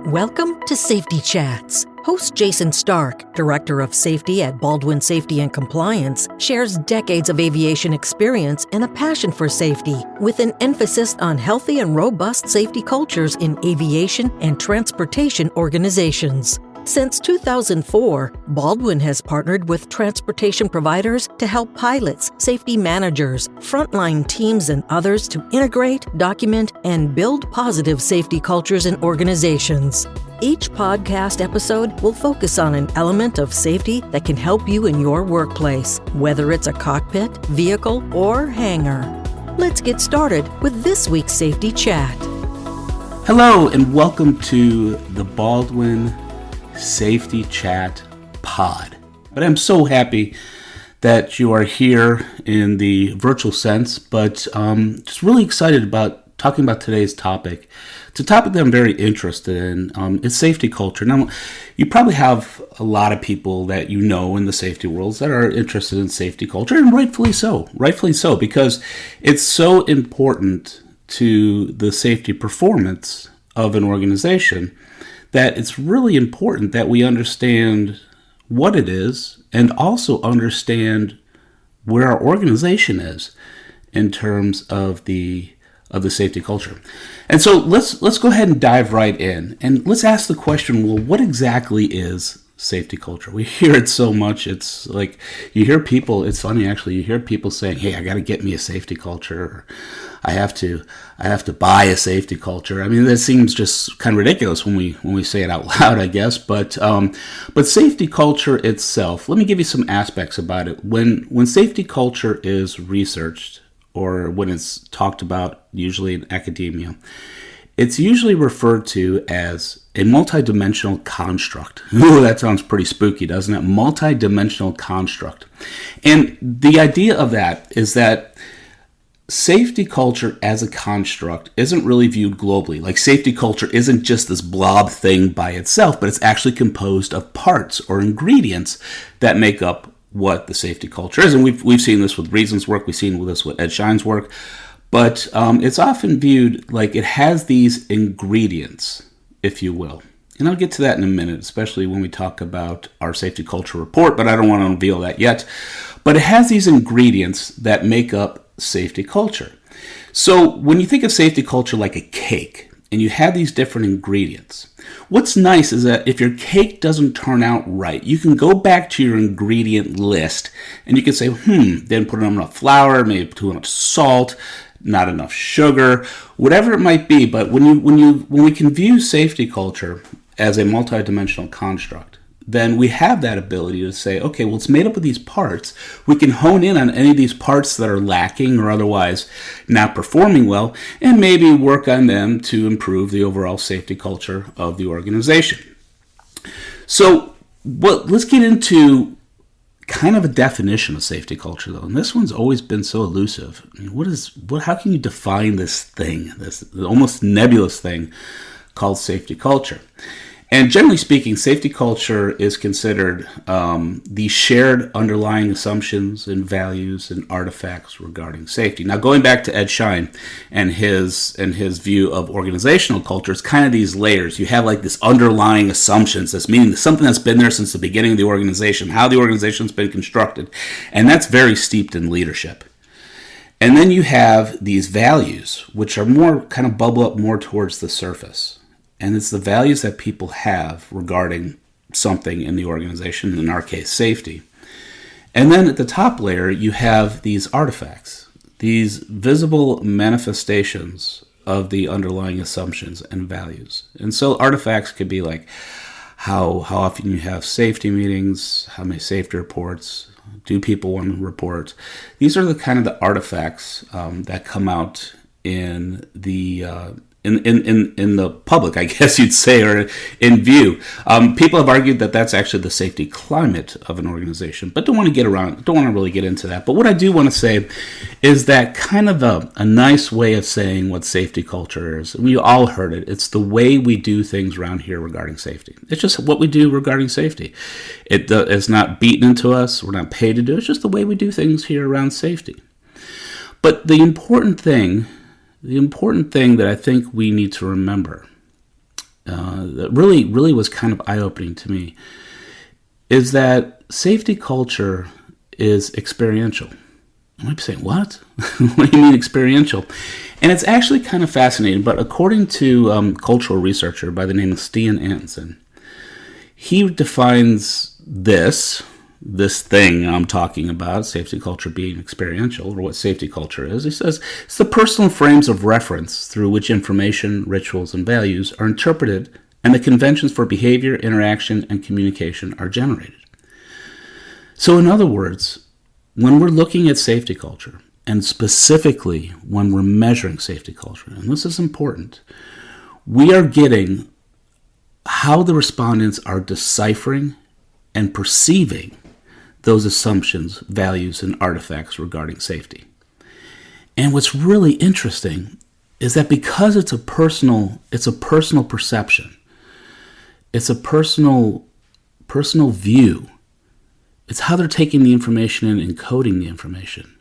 Welcome to Safety Chats. Host Jason Stark, Director of Safety at Baldwin Safety and Compliance, shares decades of aviation experience and a passion for safety, with an emphasis on healthy and robust safety cultures in aviation and transportation organizations. Since 2004, Baldwin has partnered with transportation providers to help pilots, safety managers, frontline teams, and others to integrate, document, and build positive safety cultures in organizations. Each podcast episode will focus on an element of safety that can help you in your workplace, whether it's a cockpit, vehicle, or hangar. Let's get started with this week's Safety Chat. Hello, and welcome to the Baldwin Safety Chat pod. But I'm so happy that you are here in the virtual sense, but just really excited about talking about today's topic. It's a topic that I'm very interested in. It's safety culture. Now, you probably have a lot of people that you know in the safety worlds that are interested in safety culture, and rightfully so, because it's so important to the safety performance of an organization that it's really important that we understand what it is and also understand where our organization is in terms of the safety culture. And so let's go ahead and dive right in, and let's ask the question, well, what exactly is safety culture? We hear it so much. It's like you hear people, it's funny actually, you hear people saying, hey, I got to get me a safety culture, or I have to buy a safety culture. I mean, that seems just kind of ridiculous when we say it out loud, I guess. But safety culture itself, let me give you some aspects about it. When safety culture is researched, or when it's talked about, usually in academia, it's usually referred to as a multidimensional construct. Ooh, that sounds pretty spooky, doesn't it? Multidimensional construct. And the idea of that is that safety culture as a construct isn't really viewed globally. Like, safety culture isn't just this blob thing by itself, but it's actually composed of parts or ingredients that make up what the safety culture is. And we've seen this with Reason's work, we've seen this with Ed Schein's work, but it's often viewed like it has these ingredients, if you will. And I'll get to that in a minute, especially when we talk about our safety culture report, but I don't want to unveil that yet. But it has these ingredients that make up safety culture. So when you think of safety culture like a cake, and you have these different ingredients, what's nice is that if your cake doesn't turn out right, you can go back to your ingredient list and you can say, didn't put enough flour, maybe too much salt, not enough sugar, whatever it might be. But when we can view safety culture as a multidimensional construct, then we have that ability to say, okay, well, it's made up of these parts. We can hone in on any of these parts that are lacking or otherwise not performing well, and maybe work on them to improve the overall safety culture of the organization. So let's get into kind of a definition of safety culture, though. And this one's always been so elusive. I mean, how can you define this thing, this almost nebulous thing called safety culture? And generally speaking, safety culture is considered the shared underlying assumptions and values and artifacts regarding safety. Now, going back to Ed Schein and his view of organizational culture, it's kind of these layers. You have like this underlying assumptions, this meaning something that's been there since the beginning of the organization, how the organization's been constructed, and that's very steeped in leadership. And then you have these values, which are more kind of bubble up more towards the surface. And it's the values that people have regarding something in the organization, in our case, safety. And then at the top layer, you have these artifacts, these visible manifestations of the underlying assumptions and values. And so artifacts could be like how often you have safety meetings, how many safety reports, do people want to report. These are the kind of the artifacts that come out in the in the public, I guess you'd say, or in view. People have argued that that's actually the safety climate of an organization, but don't want to really get into that. But what I do want to say is that kind of a nice way of saying what safety culture is. We all heard it. It's the way we do things around here regarding safety. It's just what we do regarding safety. It's not beaten into us. We're not paid to do it. It's just the way we do things here around safety. But the important thing that I think we need to remember that really was kind of eye-opening to me is that safety culture is experiential. You might be saying, what? What do you mean experiential? And it's actually kind of fascinating, but according to a cultural researcher by the name of Stian Antonsen, he defines this thing I'm talking about, safety culture being experiential, or what safety culture is. He says it's the personal frames of reference through which information, rituals, and values are interpreted, and the conventions for behavior, interaction, and communication are generated. So in other words, when we're looking at safety culture, and specifically when we're measuring safety culture, and this is important, we are getting how the respondents are deciphering and perceiving those assumptions, values, and artifacts regarding safety. And what's really interesting is that because it's a personal perception, it's a personal view, it's how they're taking the information in and coding the information.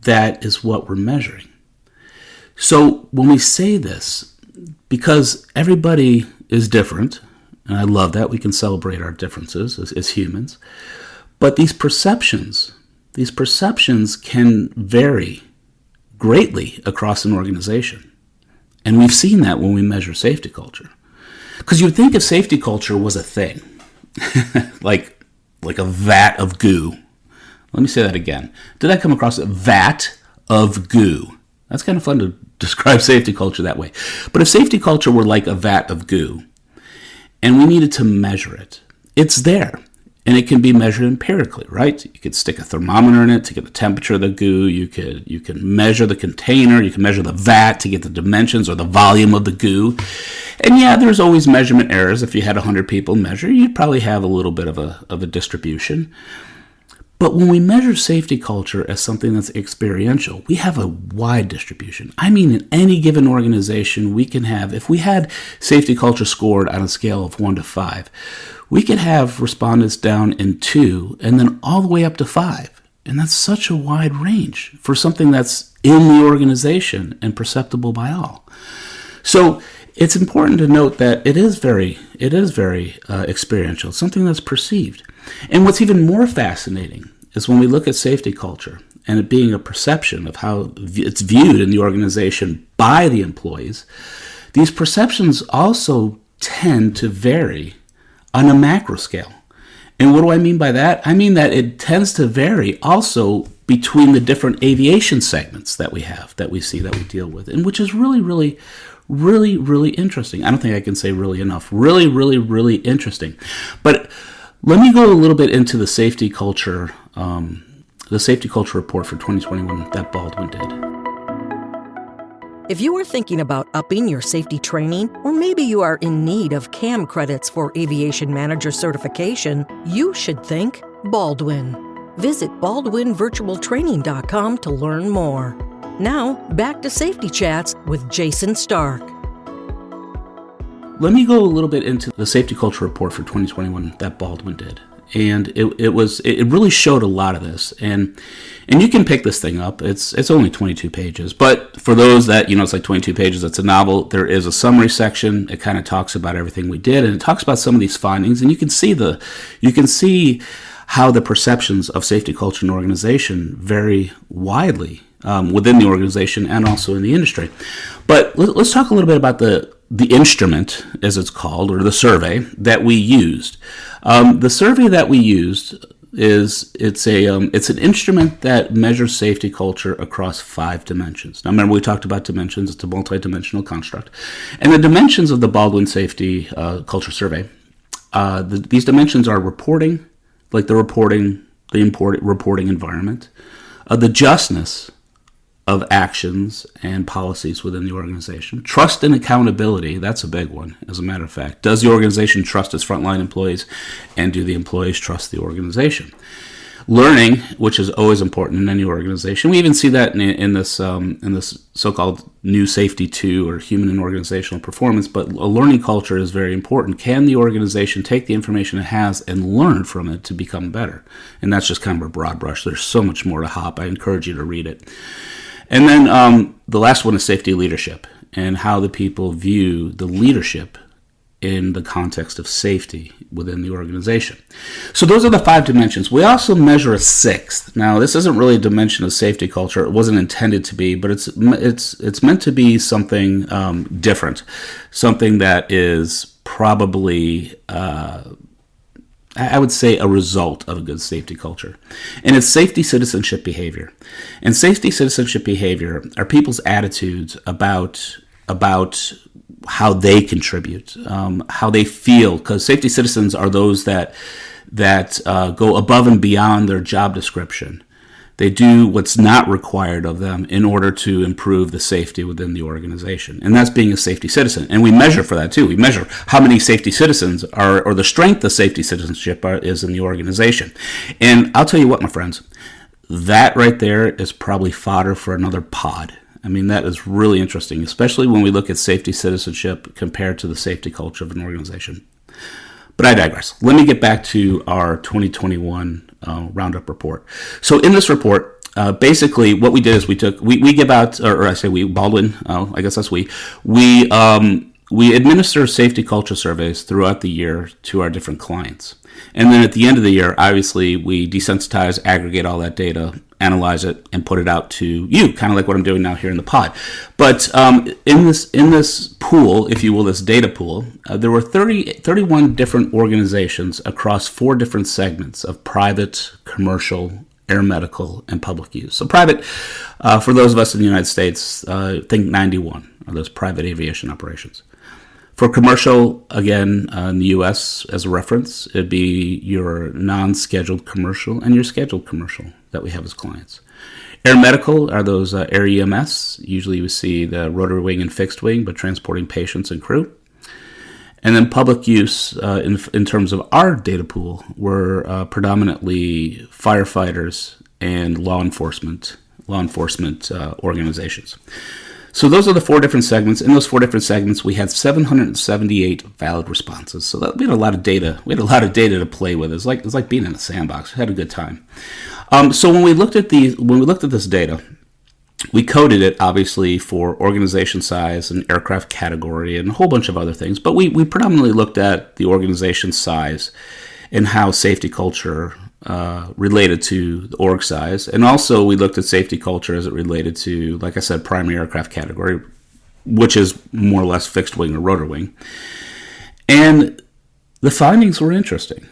That is what we're measuring. So when we say this, because everybody is different, and I love that, we can celebrate our differences as humans, but these perceptions can vary greatly across an organization. And we've seen that when we measure safety culture. Because you would think if safety culture was a thing, like a vat of goo. Let me say that again. Did I come across a vat of goo? That's kind of fun to describe safety culture that way. But if safety culture were like a vat of goo, and we needed to measure it, it's there. And it can be measured empirically, right? You could stick a thermometer in it to get the temperature of the goo. You can measure the container. You can measure the vat to get the dimensions or the volume of the goo. And yeah, there's always measurement errors. If you had 100 people measure, you'd probably have a little bit of a distribution. But when we measure safety culture as something that's experiential, we have a wide distribution. I mean, in any given organization, we can have, if we had safety culture scored on a scale of 1 to 5, we could have respondents down in 2 and then all the way up to 5. And that's such a wide range for something that's in the organization and perceptible by all. So it's important to note that it is very experiential. It's something that's perceived. And what's even more fascinating is when we look at safety culture and it being a perception of how it's viewed in the organization by the employees, these perceptions also tend to vary on a macro scale. And what do I mean by that? I mean that it tends to vary also between the different aviation segments that we have, that we see, that we deal with, and which is really interesting. I don't think I can say really enough. Really interesting. But let me go a little bit into the safety culture report for 2021 that Baldwin did. If you are thinking about upping your safety training, or maybe you are in need of CAM credits for aviation manager certification, you should think Baldwin. Visit baldwinvirtualtraining.com to learn more. Now, back to Safety Chats with Jason Stark. Let me go a little bit into the safety culture report for 2021 that Baldwin did. And it really showed a lot of this. And you can pick this thing up. It's only 22 pages. But for those that, it's like 22 pages, it's a novel, there is a summary section. It kind of talks about everything we did, and it talks about some of these findings. And you can see how the perceptions of safety culture and organization vary widely within the organization and also in the industry. But let's talk a little bit about the instrument, as it's called, or the survey that we used. The survey that we used it's an instrument that measures safety culture across 5 dimensions. Now, remember, we talked about dimensions. It's a multidimensional construct, and the dimensions of the Baldwin Safety Culture Survey. These dimensions are reporting, like the reporting environment, the justness of actions and policies within the organization. Trust and accountability, that's a big one, as a matter of fact. Does the organization trust its frontline employees, and do the employees trust the organization? Learning, which is always important in any organization. We even see that in this so-called new safety 2, or human and organizational performance, but a learning culture is very important. Can the organization take the information it has and learn from it to become better? And that's just kind of a broad brush. There's so much more to hop. I encourage you to read it. And then the last one is safety leadership, and how the people view the leadership in the context of safety within the organization. So those are the 5 dimensions. We also measure a 6th. Now, this isn't really a dimension of safety culture. It wasn't intended to be, but it's meant to be something different, something that is probably I would say a result of a good safety culture. And it's safety citizenship behavior. And safety citizenship behavior are people's attitudes about how they contribute, how they feel, because safety citizens are those that go above and beyond their job description. They do what's not required of them in order to improve the safety within the organization. And that's being a safety citizen. And we measure for that too. We measure how many safety citizens are, or the strength of safety citizenship is in the organization. And I'll tell you what, my friends, that right there is probably fodder for another pod. I mean, that is really interesting, especially when we look at safety citizenship compared to the safety culture of an organization. But I digress. Let me get back to our 2021 Roundup report. So in this report, basically what we did is we give out, or I say we, Baldwin, I guess that's we administer safety culture surveys throughout the year to our different clients. And then at the end of the year, obviously, we desensitize, aggregate all that data, analyze it, and put it out to you, kind of like what I'm doing now here in the pod. But in this pool, if you will, this data pool, there were 31 different organizations across 4 different segments of private, commercial, air medical, and public use. So private, for those of us in the United States, think 91 are those private aviation operations. For commercial, again, in the U.S. as a reference, it'd be your non-scheduled commercial and your scheduled commercial that we have as clients. Air medical are those air EMS. Usually we see the rotary wing and fixed wing, but transporting patients and crew. And then public use, in terms of our data pool, were predominantly firefighters and law enforcement organizations. So those are the 4 different segments. In those 4 different segments, we had 778 valid responses. So we had a lot of data. We had a lot of data to play with. It's like being in a sandbox. We had a good time. So when we looked at this data, we coded it obviously for organization size and aircraft category and a whole bunch of other things. But we predominantly looked at the organization size and how safety culture related to the org size. And also we looked at safety culture as it related to, like I said, primary aircraft category, which is more or less fixed wing or rotor wing. And the findings were interesting.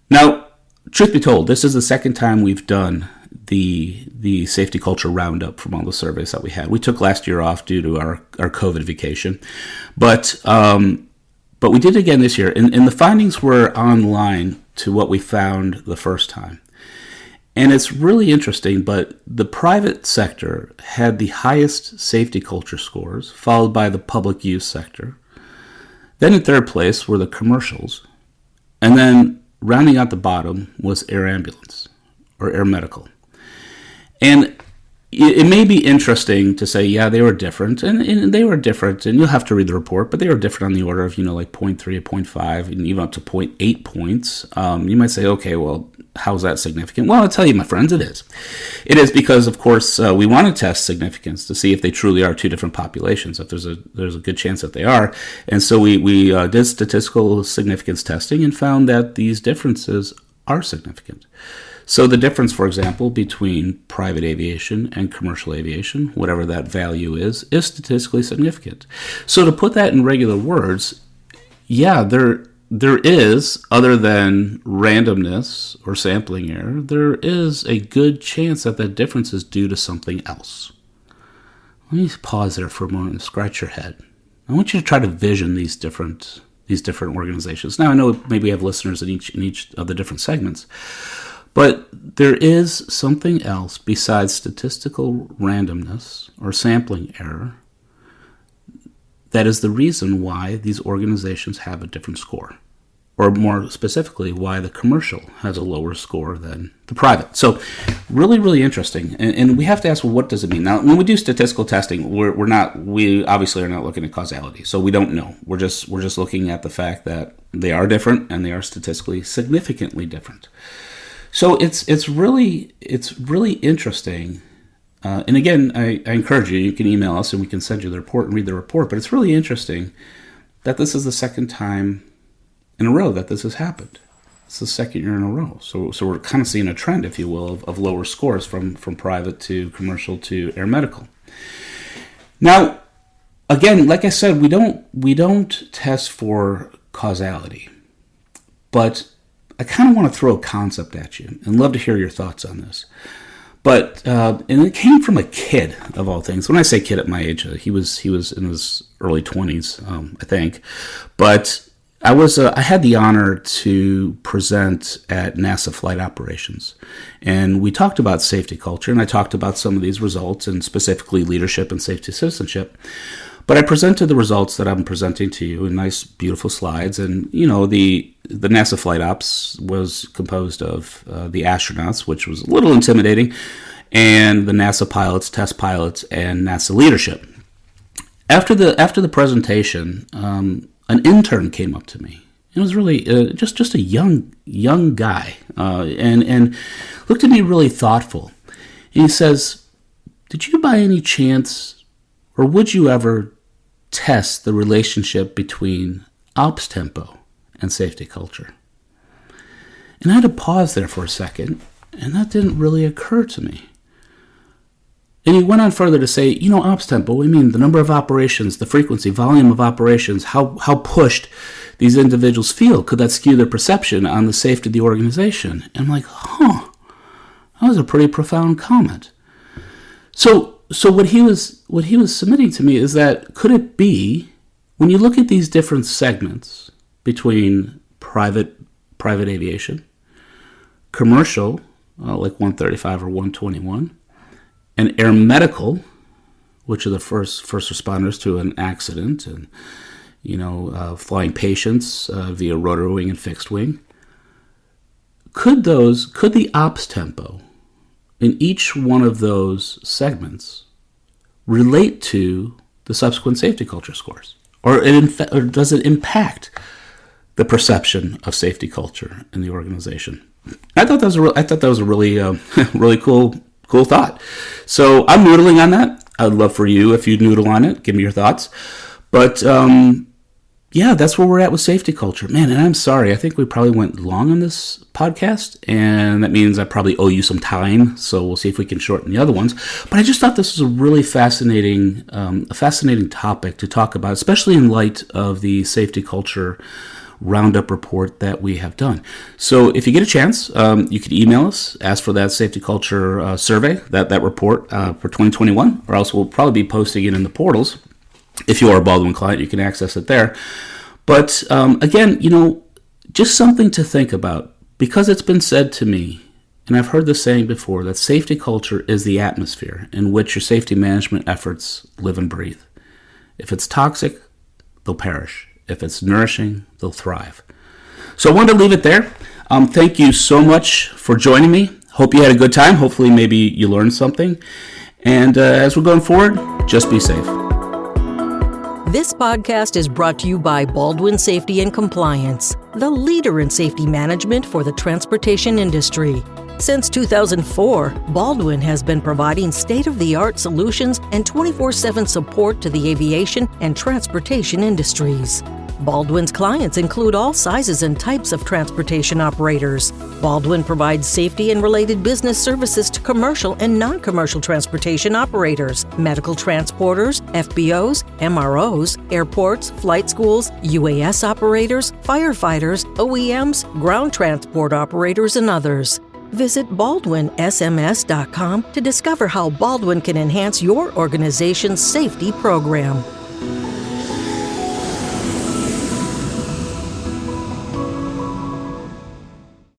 Now, truth be told, this is the second time we've done the safety culture roundup from all the surveys that we had. We took last year off due to our COVID vacation. But we did it again this year. And the findings were online to what we found the first time. And it's really interesting, but the private sector had the highest safety culture scores, followed by the public use sector. Then in third place were the commercials. And then rounding out the bottom was air ambulance or air medical. And it may be interesting to say, yeah, they were different, and they were different, and you'll have to read the report, but they were different on the order of, like 0.3 or 0.5, and even up to 0.8 points. You might say, okay, well, how's that significant? Well, I'll tell you, my friends, it is. It is because, of course, we want to test significance to see if they truly are 2 different populations, if there's a good chance that they are. And so we did statistical significance testing and found that these differences are significant. So the difference, for example, between private aviation and commercial aviation, whatever that value is statistically significant. So to put that in regular words, yeah, there is, other than randomness or sampling error, there is a good chance that that difference is due to something else. Let me pause there for a moment and scratch your head. I want you to try to vision these different organizations. Now, I know maybe we have listeners in each of the different segments, but there is something else besides statistical randomness or sampling error that is the reason why these organizations have a different score, or more specifically, why the commercial has a lower score than the private. So really, really interesting. And we have to ask, well, what does it mean? Now, when we do statistical testing, we obviously are not looking at causality. So we don't know. We're just looking at the fact that they are different and they are statistically significantly different. So it's really interesting. And again, I encourage you can email us and we can send you the report and read the report. But it's really interesting that this is the second time in a row that this has happened. It's the second year in a row. So we're kind of seeing a trend, if you will, of lower scores from private to commercial to air medical. Now, again, like I said, we don't test for causality, but I kind of want to throw a concept at you and love to hear your thoughts on this. But and it came from a kid of all things. When I say kid at my age, he was in his early 20s, I think. But I had the honor to present at NASA flight operations, and we talked about safety culture, and I talked about some of these results, and specifically leadership and safety citizenship. But I presented the results that I'm presenting to you in nice, beautiful slides, and the NASA flight ops was composed of the astronauts, which was a little intimidating, and the NASA pilots, test pilots, and NASA leadership. After the presentation, an intern came up to me. It was really just a young guy, and looked at me really thoughtful. And he says, "Did you by any chance, or would you ever test the relationship between ops tempo and safety culture?" And I had to pause there for a second, and that didn't really occur to me. And he went on further to say, ops tempo, we mean the number of operations, the frequency, volume of operations, how pushed these individuals feel. Could that skew their perception on the safety of the organization? And I'm like, that was a pretty profound comment. So what he was submitting to me is that, could it be, when you look at these different segments between private aviation, commercial, like 135 or 121, and air medical, which are the first responders to an accident, and flying patients via rotary wing and fixed wing, could the ops tempo in each one of those segments relate to the subsequent safety culture scores, or does it impact the perception of safety culture in the organization? I thought that was a really really cool thought. So I'm noodling on that. I'd love for you, if you noodle on it, give me your thoughts. But yeah, that's where we're at with safety culture. Man, and I'm sorry, I think we probably went long on this podcast, and that means I probably owe you some time, so we'll see if we can shorten the other ones. But I just thought this was a really fascinating topic to talk about, especially in light of the safety culture roundup report that we have done. So if you get a chance, you could email us, ask for that safety culture survey, that report for 2021, or else we'll probably be posting it in the portals. If you are a Baldwin client, you can access it there. But again, just something to think about, because it's been said to me, and I've heard this saying before, that safety culture is the atmosphere in which your safety management efforts live and breathe. If it's toxic, they'll perish. If it's nourishing, they'll thrive. So I wanted to leave it there. Thank you so much for joining me. Hope you had a good time. Hopefully maybe you learned something. And as we're going forward, just be safe. This podcast is brought to you by Baldwin Safety and Compliance, the leader in safety management for the transportation industry. Since 2004, Baldwin has been providing state-of-the-art solutions and 24/7 support to the aviation and transportation industries. Baldwin's clients include all sizes and types of transportation operators. Baldwin provides safety and related business services to commercial and non-commercial transportation operators, medical transporters, FBOs, MROs, airports, flight schools, UAS operators, firefighters, OEMs, ground transport operators, and others. Visit baldwinsms.com to discover how Baldwin can enhance your organization's safety program.